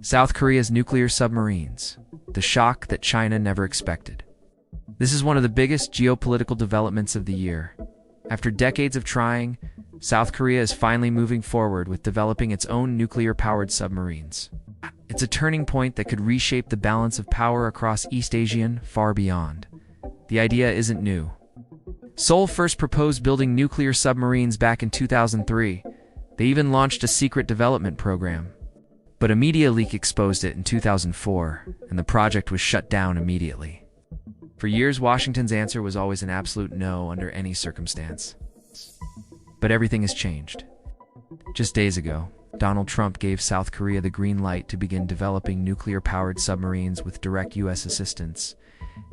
South Korea's nuclear submarines, the shock that China never expected. This is one of the biggest geopolitical developments of the year. After decades of trying, South Korea is finally moving forward with developing its own nuclear-powered submarines. It's a turning point that could reshape the balance of power across East Asia and far beyond. The idea isn't new. Seoul first proposed building nuclear submarines back in 2003. They even launched a secret development program. But a media leak exposed it in 2004, and the project was shut down immediately. For years, Washington's answer was always an absolute no under any circumstance. But everything has changed. Just days ago, Donald Trump gave South Korea the green light to begin developing nuclear-powered submarines with direct U.S. assistance,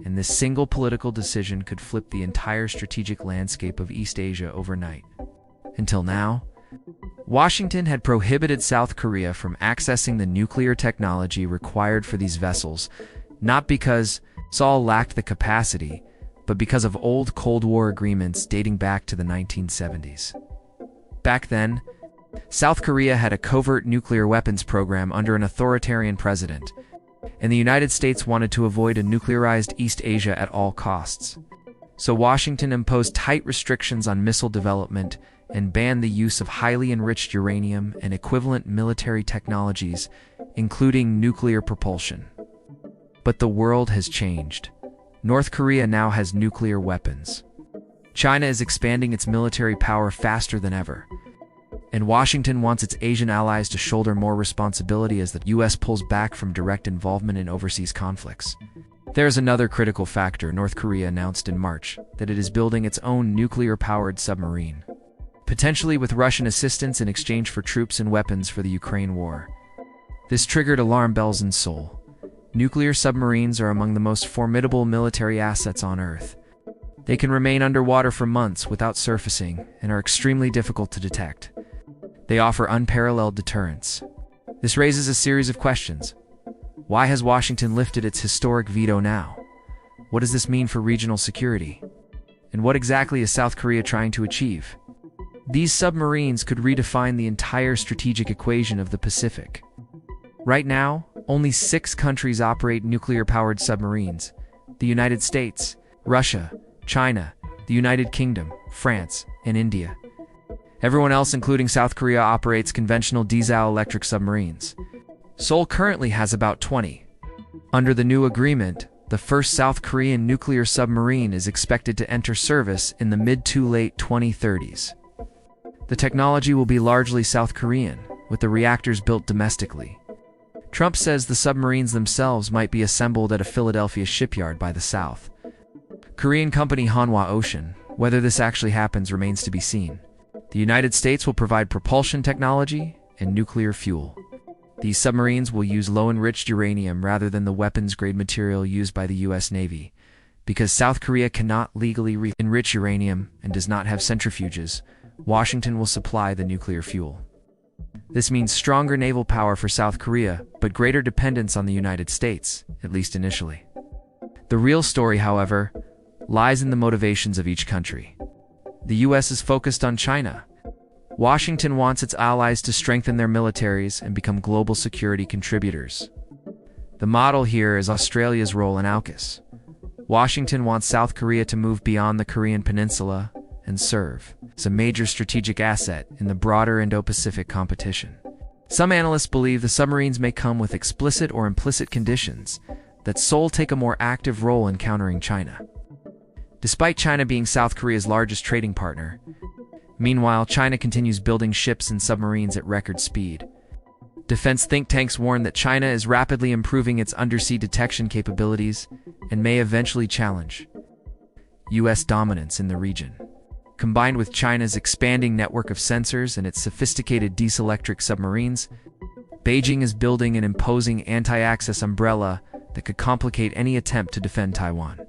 and this single political decision could flip the entire strategic landscape of East Asia overnight. Until now, Washington had prohibited South Korea from accessing the nuclear technology required for these vessels, not because Seoul lacked the capacity, but because of old Cold War agreements dating back to the 1970s. Back then, South Korea had a covert nuclear weapons program under an authoritarian president, and the United States wanted to avoid a nuclearized East Asia at all costs. So Washington imposed tight restrictions on missile development and banned the use of highly enriched uranium and equivalent military technologies, including nuclear propulsion. But the world has changed. North Korea now has nuclear weapons. China is expanding its military power faster than ever. And Washington wants its Asian allies to shoulder more responsibility as the U.S. pulls back from direct involvement in overseas conflicts. There is another critical factor. North Korea announced in March that it is building its own nuclear-powered submarine, potentially with Russian assistance in exchange for troops and weapons for the Ukraine war. This triggered alarm bells in Seoul. Nuclear submarines are among the most formidable military assets on Earth. They can remain underwater for months without surfacing and are extremely difficult to detect. They offer unparalleled deterrence. This raises a series of questions. Why has Washington lifted its historic veto now? What does this mean for regional security? And what exactly is South Korea trying to achieve? These submarines could redefine the entire strategic equation of the Pacific. Right now, only 6 countries operate nuclear-powered submarines: the United States, Russia, China, the United Kingdom, France, and India. Everyone else, including South Korea, operates conventional diesel-electric submarines. Seoul currently has about 20. Under the new agreement, the first South Korean nuclear submarine is expected to enter service in the mid to late 2030s. The technology will be largely South Korean, with the reactors built domestically. Trump says the submarines themselves might be assembled at a Philadelphia shipyard by the South Korean company Hanwha Ocean. Whether this actually happens remains to be seen. The United States will provide propulsion technology and nuclear fuel. These submarines will use low-enriched uranium rather than the weapons-grade material used by the U.S. Navy. Because South Korea cannot legally enrich uranium and does not have centrifuges, Washington will supply the nuclear fuel. This means stronger naval power for South Korea, but greater dependence on the United States, at least initially. The real story, however, lies in the motivations of each country. The U.S. is focused on China. Washington wants its allies to strengthen their militaries and become global security contributors. The model here is Australia's role in AUKUS. Washington wants South Korea to move beyond the Korean Peninsula and serve as a major strategic asset in the broader Indo-Pacific competition. Some analysts believe the submarines may come with explicit or implicit conditions that Seoul take a more active role in countering China. Despite China being South Korea's largest trading partner, meanwhile, China continues building ships and submarines at record speed. Defense think tanks warn that China is rapidly improving its undersea detection capabilities and may eventually challenge U.S. dominance in the region. Combined with China's expanding network of sensors and its sophisticated diesel-electric submarines, Beijing is building an imposing anti-access umbrella that could complicate any attempt to defend Taiwan.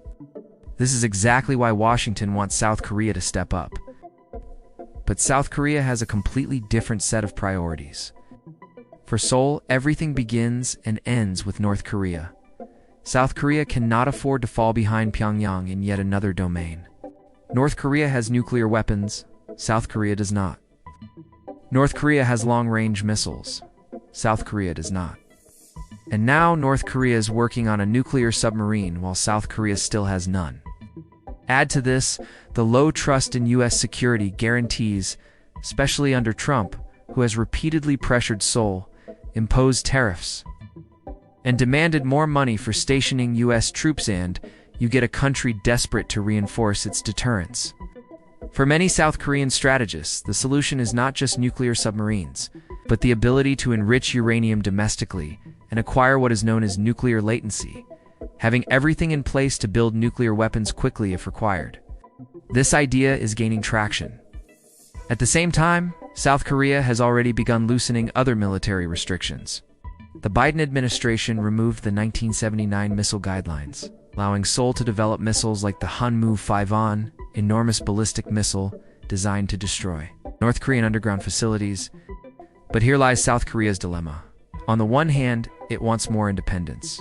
This is exactly why Washington wants South Korea to step up. But South Korea has a completely different set of priorities. For Seoul, everything begins and ends with North Korea. South Korea cannot afford to fall behind Pyongyang in yet another domain. North Korea has nuclear weapons, South Korea does not. North Korea has long-range missiles, South Korea does not. And now North Korea is working on a nuclear submarine while South Korea still has none. Add to this the low trust in U.S. security guarantees, especially under Trump, who has repeatedly pressured Seoul, imposed tariffs, and demanded more money for stationing U.S. troops, and you get a country desperate to reinforce its deterrence. For many South Korean strategists, the solution is not just nuclear submarines, but the ability to enrich uranium domestically and acquire what is known as nuclear latency, having everything in place to build nuclear weapons quickly if required. This idea is gaining traction. At the same time, South Korea has already begun loosening other military restrictions. The Biden administration removed the 1979 missile guidelines, allowing Seoul to develop missiles like the Hanmu 5-on, enormous ballistic missile designed to destroy North Korean underground facilities. But here lies South Korea's dilemma. On the one hand, it wants more independence.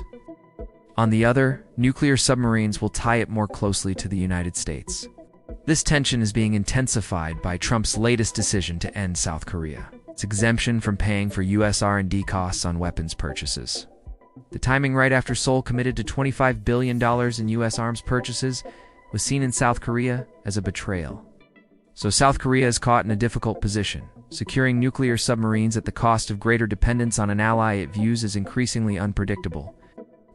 On the other, nuclear submarines will tie it more closely to the United States. This tension is being intensified by Trump's latest decision to end South Korea, its exemption from paying for U.S. R&D costs on weapons purchases. The timing right after Seoul committed to $25 billion in U.S. arms purchases was seen in South Korea as a betrayal. So South Korea is caught in a difficult position, securing nuclear submarines at the cost of greater dependence on an ally it views as increasingly unpredictable.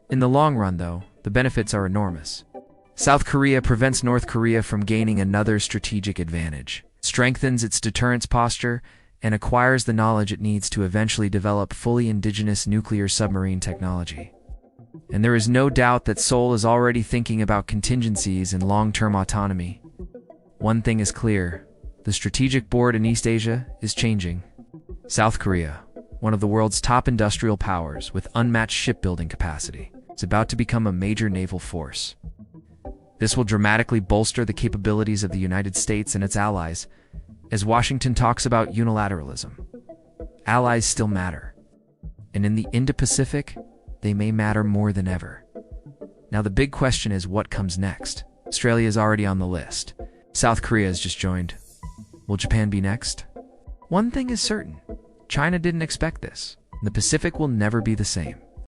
In the long run, though, the benefits are enormous. South Korea prevents North Korea from gaining another strategic advantage, strengthens its deterrence posture, and acquires the knowledge it needs to eventually develop fully indigenous nuclear submarine technology. And there is no doubt that Seoul is already thinking about contingencies and long-term autonomy. One thing is clear: the strategic board in East Asia is changing. South Korea, one of the world's top industrial powers with unmatched shipbuilding capacity, is about to become a major naval force. This will dramatically bolster the capabilities of the United States and its allies, as Washington talks about unilateralism. Allies still matter, and in the Indo-Pacific, they may matter more than ever. Now the big question is, what comes next? Australia is already on the list. South Korea has just joined. Will Japan be next? One thing is certain: China didn't expect this. The Pacific will never be the same.